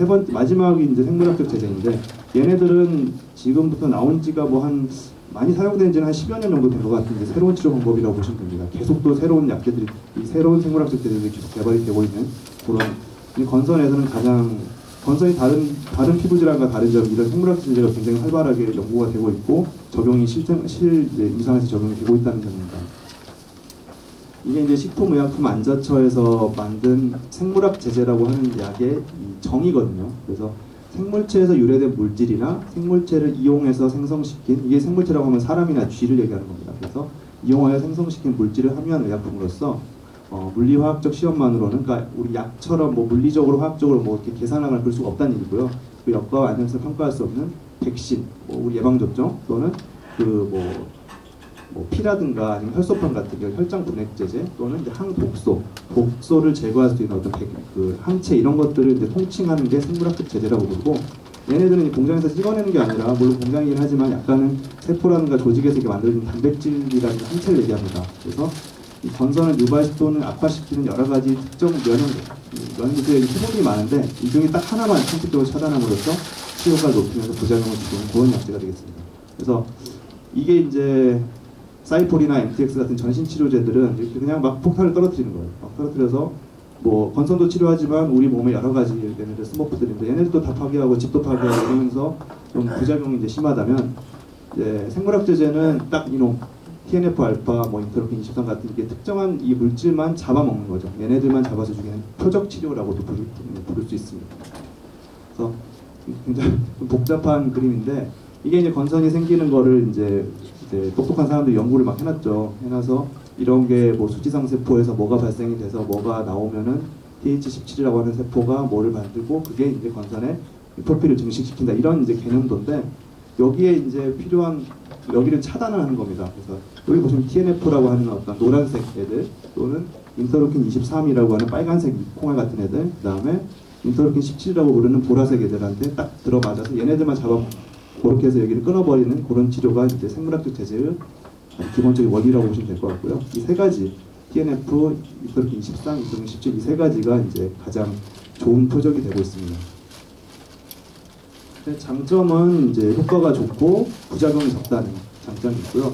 세 번째 마지막이 이제 생물학적 제재인데, 얘네들은 지금부터 나온 지가 뭐 한 많이 사용된 지는 한 10여 년 정도 된 것 같은데 새로운 치료 방법이라고 보시면 됩니다. 계속 또 새로운 약제들이, 이 새로운 생물학적 제재들이 계속 개발이 되고 있는 그런, 이 건선에서는 가장 건선이 다른 피부 질환과 다른 점, 이런 생물학적 제재가 굉장히 활발하게 연구가 되고 있고 적용이 임상에서 적용이 되고 있다는 점입니다. 이게 이제 식품의약품안전처에서 만든 생물학 제재라고 하는 약의 정의거든요. 그래서 생물체에서 유래된 물질이나 생물체를 이용해서 생성시킨, 이게 생물체라고 하면 사람이나 쥐를 얘기하는 겁니다. 그래서 이용하여 생성시킨 물질을 함유한 의약품으로서 물리화학적 시험만으로는, 그러니까 우리 약처럼 뭐 물리적으로 화학적으로 뭐 이렇게 계산을 볼 수가 없다는 얘기고요. 그 역과와 안전성을 평가할 수 없는 백신, 뭐 우리 예방접종 또는 뭐 피라든가 아니면 혈소판 같은 경우 혈장 분해제제 또는 이제 독소를 제거할 수 있는 어떤 그 항체, 이런 것들을 이제 통칭하는 게 생물학적 제재라고 부르고, 얘네들은 이제 공장에서 찍어내는 게 아니라, 물론 공장이긴 하지만 약간은 세포라든가 조직에서 이렇게 만들어진 단백질이라는 항체를 얘기합니다. 그래서 이 건선을 유발 또는 악화시키는 여러 가지 특정 면역들의 효능이 많은데, 이 중에 딱 하나만 선택적으로 차단함으로써 치료가 높이면서 부작용을 주는 그런 약제가 되겠습니다. 그래서 이게 이제 사이폴이나 MTX 같은 전신 치료제들은 이렇게 그냥 막 폭탄을 떨어뜨리는 거예요. 막 떨어뜨려서 뭐 건선도 치료하지만 우리 몸에 여러 가지 얘네들 스머프들인데, 얘네들도 다 파괴하고 집도 파괴하고 이러면서 좀 부작용이 이제 심하다면, 이제 생물학 제재는 딱 이놈 TNF 알파, 뭐 인터로킨 23 같은 게 특정한 이 물질만 잡아먹는 거죠. 얘네들만 잡아서 죽이는 표적 치료라고도 부를 수 있습니다. 그래서 굉장히 복잡한 그림인데, 이게 이제 건선이 생기는 거를 이제 똑똑한 사람들이 연구를 막 해놔서 이런 게 뭐 수지상 세포에서 뭐가 발생이 돼서 뭐가 나오면은 TH17이라고 하는 세포가 뭐를 만들고 그게 이제 건선의 프로필을 증식시킨다, 이런 이제 개념도인데, 여기에 이제 필요한, 여기를 차단을 하는 겁니다. 그래서 여기 보시면 TNF라고 하는 어떤 노란색 애들, 또는 인터로킨 23이라고 하는 빨간색 콩알 같은 애들, 그 다음에 인터로킨 17이라고 부르는 보라색 애들한테 딱 들어맞아서 얘네들만 그렇게 해서 여기를 끊어버리는 그런 치료가 이제 생물학적 제재의 기본적인 원리라고 보시면 될 것 같고요. 이 세 가지, TNF, 인터로킨 23, 인터로킨 17, 이 세 가지가 이제 가장 좋은 표적이 되고 있습니다. 장점은 이제 효과가 좋고 부작용이 적다는 장점이 있고요.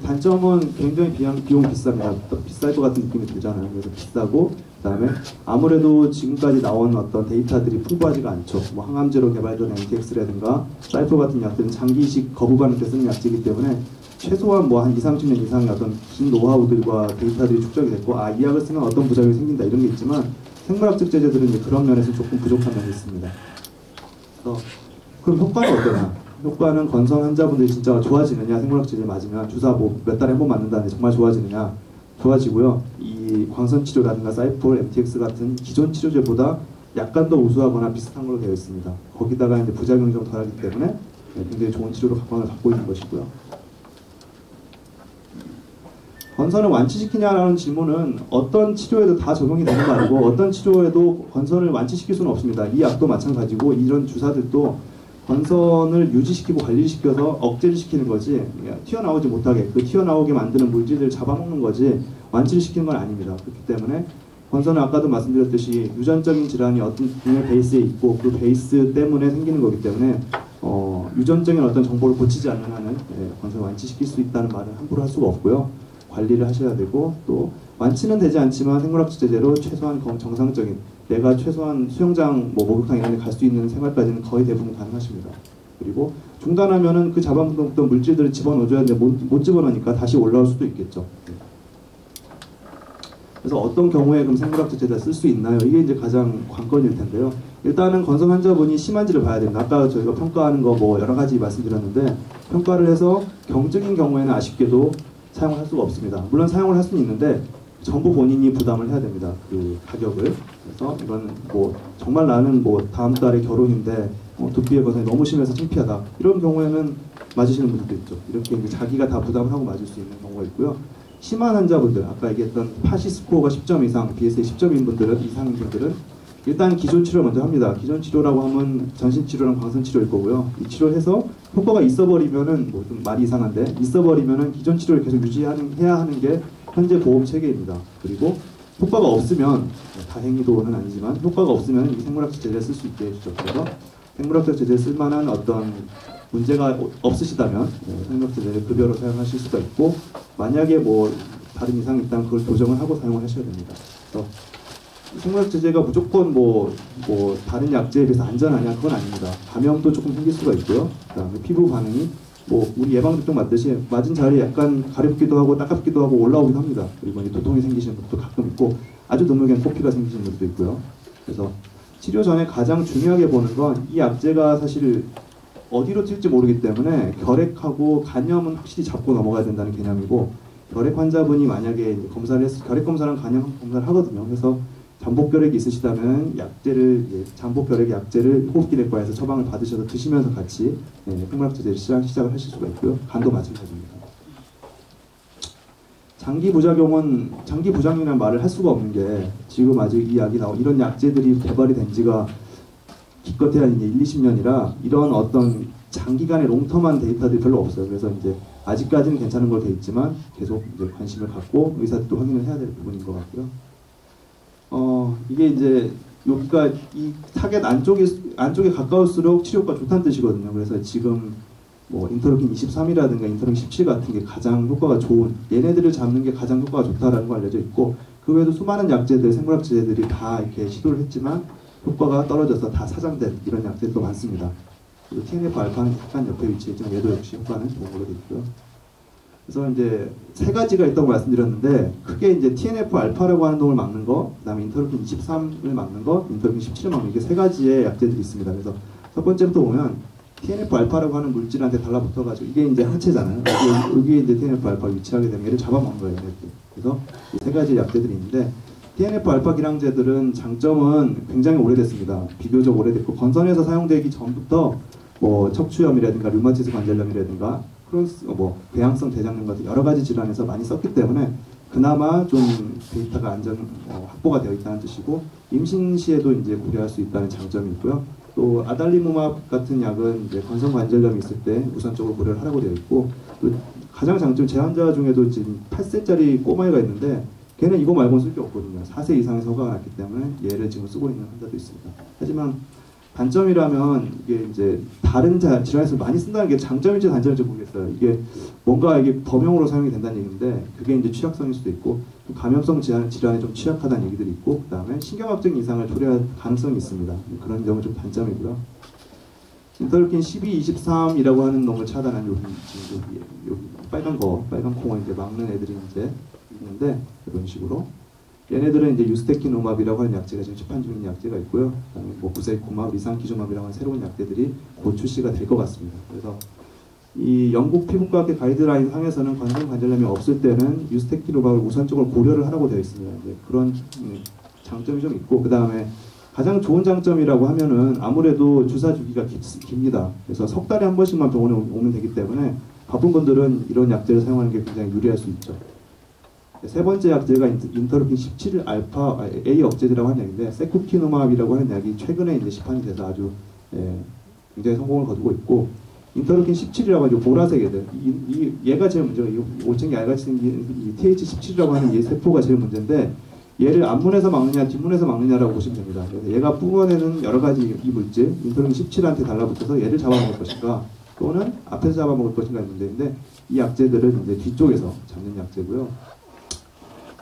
단점은 굉장히 비용 비쌉니다. 비쌀 것 같은 느낌이 들잖아요. 그래서 비싸고, 그 다음에 아무래도 지금까지 나온 어떤 데이터들이 풍부하지가 않죠. 뭐 항암제로 개발된 MTX라든가 사이프 같은 약들은 장기식 거부감을 때 쓰는 약제이기 때문에 최소한 뭐 한 20, 30년 이상의 어떤 긴 노하우들과 데이터들이 축적이 됐고, 이 약을 쓰면 어떤 부작용이 생긴다, 이런 게 있지만, 생물학적 제재들은 이제 그런 면에서 조금 부족한 면이 있습니다. 그럼 효과는 어떠냐? 효과는 건선 환자분들이 진짜 좋아지느냐, 생물학 제재 맞으면 주사 뭐 몇 달에 한 번 맞는다는데 정말 좋아지느냐? 좋아지고요. 이 광선 치료라든가 사이폴, MTX 같은 기존 치료제보다 약간 더 우수하거나 비슷한 걸로 되어 있습니다. 거기다가 이제 부작용이 좀 덜하기 때문에 굉장히 좋은 치료로 각광을 받고 있는 것이고요. 건선을 완치시키냐라는 질문은 어떤 치료에도 다 적용이 되는 거 아니고, 어떤 치료에도 건선을 완치시킬 수는 없습니다. 이 약도 마찬가지고, 이런 주사들도 건선을 유지시키고 관리시켜서 억제를 시키는 거지, 튀어나오지 못하게, 그 튀어나오게 만드는 물질을 잡아먹는 거지 완치를 시키는 건 아닙니다. 그렇기 때문에 건선은 아까도 말씀드렸듯이 유전적인 질환이 어떤 분야의 베이스에 있고, 그 베이스 때문에 생기는 거기 때문에 유전적인 어떤 정보를 고치지 않는 한은 건선을 완치시킬 수 있다는 말은 함부로 할 수가 없고요. 관리를 하셔야 되고, 또 완치는 되지 않지만 생물학적 제재로 최소한 정상적인, 내가 최소한 수영장, 뭐 목욕탕 이런 데 갈 수 있는 생활까지는 거의 대부분 가능하십니다. 그리고 중단하면은 그 잡아먹던 물질들을 집어넣어줘야 되는데 못 집어넣으니까 다시 올라올 수도 있겠죠. 그래서 어떤 경우에 그럼 생물학적 제재를 쓸 수 있나요? 이게 이제 가장 관건일 텐데요. 일단은 건선 환자분이 심한지를 봐야 됩니다. 아까 저희가 평가하는 거 뭐 여러 가지 말씀드렸는데, 평가를 해서 경증인 경우에는 아쉽게도 사용을 할 수가 없습니다. 물론 사용을 할 수는 있는데 전부 본인이 부담을 해야 됩니다. 그 가격을. 그래서 이건 뭐 정말 나는 뭐 다음 달에 결혼인데 두피의 건선이 너무 심해서 창피하다, 이런 경우에는 맞으시는 분들도 있죠. 이렇게 이제 자기가 다 부담을 하고 맞을 수 있는 경우가 있고요. 심한 환자분들, 아까 얘기했던 파시 스코어가 10점 이상, BSA 10점인 분들은, 이상인 분들은 일단 기존 치료를 먼저 합니다. 기존 치료라고 하면 전신 치료랑 광선 치료일 거고요. 이 치료를 해서 효과가 있어버리면은, 뭐 좀 말이 이상한데, 있어버리면은 기존 치료를 계속 해야 하는 게 현재 보험 체계입니다. 그리고 효과가 없으면, 다행히도는 아니지만 효과가 없으면 이 생물학적 제재를 쓸 수 있게 해주죠. 그래서 생물학적 제재를 쓸 만한 어떤 문제가 없으시다면 생물학적 제재를 급여로 사용하실 수가 있고, 만약에 뭐 다른 이상이 있다면 그걸 교정을 하고 사용을 하셔야 됩니다. 그래서 생물학 제재가 무조건 뭐 다른 약제에 비해서 안전하냐, 그건 아닙니다. 감염도 조금 생길 수가 있고요. 그다음에 피부 반응이 뭐 우리 예방접종 맞듯이 맞은 자리에 약간 가렵기도 하고 따갑기도 하고 올라오기도 합니다. 그리고 도통이 생기시는 분도 가끔 있고, 아주 드물게는 코피가 생기시는 분도 있고요. 그래서 치료 전에 가장 중요하게 보는 건 이 약제가 사실 어디로 튈지 모르기 때문에 결핵하고 간염은 확실히 잡고 넘어가야 된다는 개념이고, 결핵 환자분이 만약에 검사를 결핵 검사랑 간염 검사를 하거든요. 그래서 잠복 결핵이 있으시다면 약제를, 잠복 결핵 약제를 호흡기내과에서 처방을 받으셔서 드시면서 같이 생물학 제재를 시작을 하실 수가 있고요. 간도 마찬가지입니다. 장기 부작용이라는 말을 할 수가 없는 게, 지금 아직 이 약이 이런 약제들이 개발이 된 지가 기껏해야 이제 1-20년이라 이런 어떤 장기간의 롱텀한 데이터들이 별로 없어요. 그래서 이제 아직까지는 괜찮은 걸 돼 있지만 계속 이제 관심을 갖고 의사들도 확인을 해야 될 부분인 것 같고요. 이게 이제 여기가 이 타겟 안쪽에 가까울수록 치료가 좋다는 뜻이거든요. 그래서 지금 뭐 인터루킨 23이라든가 인터루킨 17 같은 게 가장 효과가 좋은, 얘네들을 잡는 게 가장 효과가 좋다라는 거 알려져 있고, 그 외에도 수많은 약제들, 생물학 제제들이 다 이렇게 시도를 했지만 효과가 떨어져서 다 사장된 이런 약제도 많습니다. 그리고 TNF-알파는 약간 옆에 위치했지만 얘도 역시 효과는 좋은 걸로 되어 있고요. 그래서 이제 세 가지가 있다고 말씀드렸는데, 크게 이제 TNF-알파라고 하는 놈을 막는 거, 그다음에 인터루킨 23을 막는 거, 인터루킨 17을 막는 거, 이게 세 가지의 약제들이 있습니다. 그래서 첫 번째부터 보면 TNF-알파라고 하는 물질한테 달라붙어가지고, 이게 이제 항체잖아요. 여기에 이제 TNF-알파가 위치하게 되면 얘를 잡아먹는 거예요. 그래서 이 세 가지 약제들이 있는데, TNF-알파 기량제들은 장점은 굉장히 오래됐습니다. 비교적 오래됐고, 건선에서 사용되기 전부터 뭐 척추염이라든가 류마티스 관절염이라든가 배양성 대장염 같은 여러 가지 질환에서 많이 썼기 때문에 그나마 좀 데이터가 확보가 되어 있다는 뜻이고, 임신 시에도 이제 고려할 수 있다는 장점이 있고요. 또 아달리무맙 같은 약은 이제 건성 관절염이 있을 때 우선적으로 고려를 하라고 되어 있고, 또 가장 장점, 제 환자 중에도 지금 8세짜리 꼬마애가 있는데 걔는 이거 말고는 쓸 게 없거든요. 4세 이상에서 허가가 났기 때문에 얘를 지금 쓰고 있는 환자도 있습니다. 하지만 단점이라면 이게 이제 다른 질환에서 많이 쓴다는 게 장점일지 단점일지 모르겠어요. 이게 뭔가 이게 범용으로 사용이 된다는 얘기인데, 그게 이제 취약성일 수도 있고, 감염성 질환에 좀 취약하다는 얘기들이 있고, 그 다음에 신경학적인 이상을 초래할 가능성이 있습니다. 그런 점은 좀 단점이고요. 인터루킨 12, 23이라고 하는 놈을 차단한 여기 빨간 콩을 이제 막는 애들이 이제 있는데, 이런 식으로. 얘네들은 이제 유스테키노맙이라고 하는 약제가 지금 시판 중인 약제가 있고요. 그다음에 뭐 부세코맙, 리산키조맙이라고 하는 새로운 약제들이 곧 출시가 될 것 같습니다. 그래서 이 영국 피부과학회 가이드라인 상에서는 건성 관절염이 없을 때는 유스테키노맙을 우선적으로 고려를 하라고 되어 있습니다. 그런 장점이 좀 있고, 그 다음에 가장 좋은 장점이라고 하면은 아무래도 주사 주기가 깁니다. 그래서 석 달에 한 번씩만 병원에 오면 되기 때문에 바쁜 분들은 이런 약제를 사용하는 게 굉장히 유리할 수 있죠. 세 번째 약제가 인터루킨 17 알파 A 억제제라고 하는 약인데, 세쿠키노맙이라고 하는 약이 최근에 이제 시판이 돼서 아주 굉장히 성공을 거두고 있고, 인터루킨 17이라고 하죠. 보라색 애들. 얘가 제일 문제가, 이 올챙이 알같이 생긴 이 TH17이라고 하는 이 세포가 제일 문제인데, 얘를 앞문에서 막느냐 뒷문에서 막느냐라고 보시면 됩니다. 그래서 얘가 뿜어내는 여러 가지 이 물질, 인터루킨 17한테 달라붙어서 얘를 잡아먹을 것인가, 또는 앞에서 잡아먹을 것인가 의 문제인데, 이 약제들은 이제 뒤쪽에서 잡는 약제고요.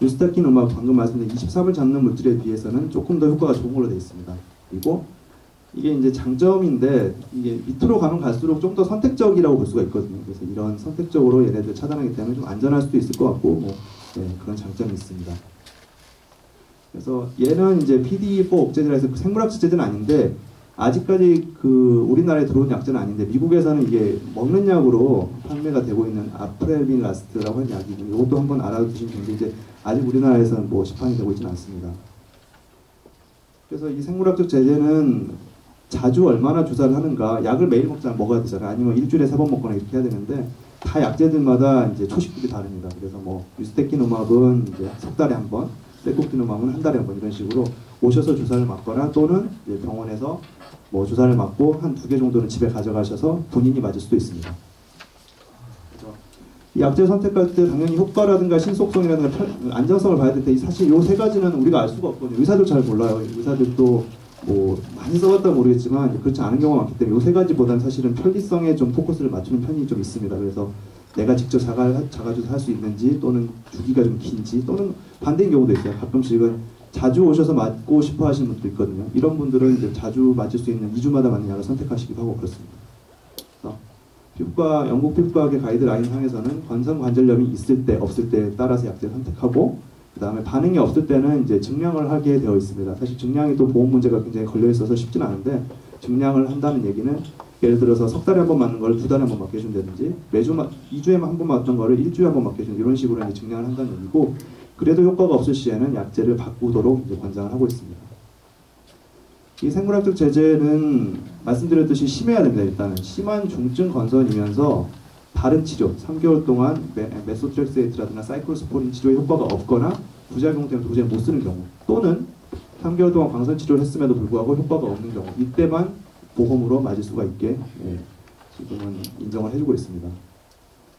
유스타키노맙, 방금 말씀드린 23을 잡는 물질에 비해서는 조금 더 효과가 좋은 걸로 되어 있습니다. 그리고 이게 이제 장점인데, 이게 밑으로 가면 갈수록 좀 더 선택적이라고 볼 수가 있거든요. 그래서 이런 선택적으로 얘네들 차단하기 때문에 좀 안전할 수도 있을 것 같고, 그런 장점이 있습니다. 그래서 얘는 이제 PDE4 억제제라 해서 생물학 제제는 아닌데, 아직까지 우리나라에 들어온 약제는 아닌데, 미국에서는 이게 먹는 약으로 판매가 되고 있는 아프렐빌라스트라고 하는 약이고, 이것도 한번 알아두시면 되는데, 이제 아직 우리나라에서는 뭐 시판이 되고 있지는 않습니다. 그래서 이 생물학적 제제는 자주 얼마나 주사를 하는가, 약을 매일 먹어야 되잖아요. 아니면 일주일에 3번 먹거나 이렇게 해야 되는데, 다 약제들마다 이제 초식들이 다릅니다. 그래서 뭐 유스테키노맙은 이제 석 달에 한 번, 세코키노맙은 한 달에 한 번, 이런 식으로 오셔서 주사를 맞거나, 또는 이제 병원에서 뭐 주사를 맞고 한 2개 정도는 집에 가져가셔서 본인이 맞을 수도 있습니다. 그래서 이 약제 선택할 때 당연히 효과라든가 신속성이라든가 안전성을 봐야 될 때 사실 이 세 가지는 우리가 알 수가 없거든요. 의사들 잘 몰라요. 의사들도 뭐 많이 써봤다 모르겠지만 그렇지 않은 경우가 많기 때문에 이 세 가지보다는 사실은 편리성에 좀 포커스를 맞추는 편이 좀 있습니다. 그래서 내가 직접 자가주사 할 수 있는지 또는 주기가 좀 긴지 또는 반대인 경우도 있어요. 가끔씩은 자주 오셔서 맞고 싶어 하시는 분도 있거든요. 이런 분들은 이제 자주 맞을 수 있는 2주마다 맞는 약을 선택하시기도 하고 그렇습니다. 피부과, 영국 피부과학의 가이드라인 상에서는 건선관절염이 있을 때, 없을 때에 따라서 약제를 선택하고, 그 다음에 반응이 없을 때는 이제 증량을 하게 되어 있습니다. 사실 증량이 또 보험 문제가 굉장히 걸려 있어서 쉽진 않은데, 증량을 한다는 얘기는 예를 들어서 석 달에 한 번 맞는 거를 두 달에 한 번 맞게 해준다든지, 2주에 한 번 맞던 거를 일주일에 한 번 맞게 해준다, 이런 식으로 이제 증량을 한다는 얘기고, 그래도 효과가 없을 시에는 약제를 바꾸도록 이제 권장을 하고 있습니다. 이 생물학적 제재는 말씀드렸듯이 심해야 됩니다. 일단은 심한 중증 건선이면서 다른 치료, 3개월 동안 메소트렉세이트라든가 사이클로스포린 치료에 효과가 없거나 부작용 때문에 도저히 못 쓰는 경우, 또는 3개월 동안 광선 치료를 했음에도 불구하고 효과가 없는 경우, 이때만 보험으로 맞을 수가 있게 지금은 인정을 해주고 있습니다.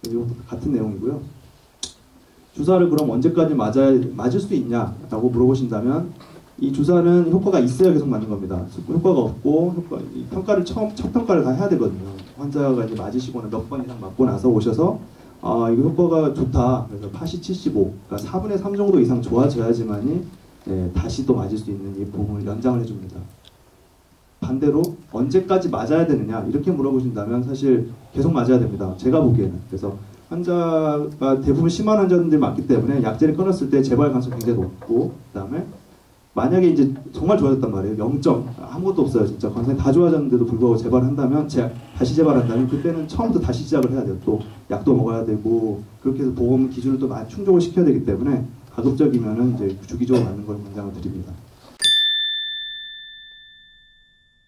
그리고 같은 내용이고요. 주사를 그럼 언제까지 맞을 수 있냐라고 물어보신다면, 이 주사는 효과가 있어야 계속 맞는 겁니다. 효과가 없고 평가를 첫 평가를 다 해야 되거든요. 환자가 이제 맞으시거나 몇 번 이상 맞고 나서 오셔서 이거 효과가 좋다. 그래서 파시 75, 그러니까 4분의 3 정도 이상 좋아져야지만이 다시 또 맞을 수 있는 이 보험을 연장을 해줍니다. 반대로 언제까지 맞아야 되느냐 이렇게 물어보신다면 사실 계속 맞아야 됩니다. 제가 보기에는. 그래서 환자가 대부분 심한 환자들이 많기 때문에 약제를 끊었을 때 재발 가능성이 굉장히 높고, 그 다음에 만약에 이제 정말 좋아졌단 말이에요. 0점 아무것도 없어요. 진짜 건강이 다 좋아졌는데도 불구하고 재발한다면 다시 재발한다면 그때는 처음부터 다시 시작을 해야 돼요. 또 약도 먹어야 되고 그렇게 해서 보험 기준을 또 많이 충족을 시켜야 되기 때문에 가급적이면은 이제 주기적으로 맞는 걸 권장을 드립니다.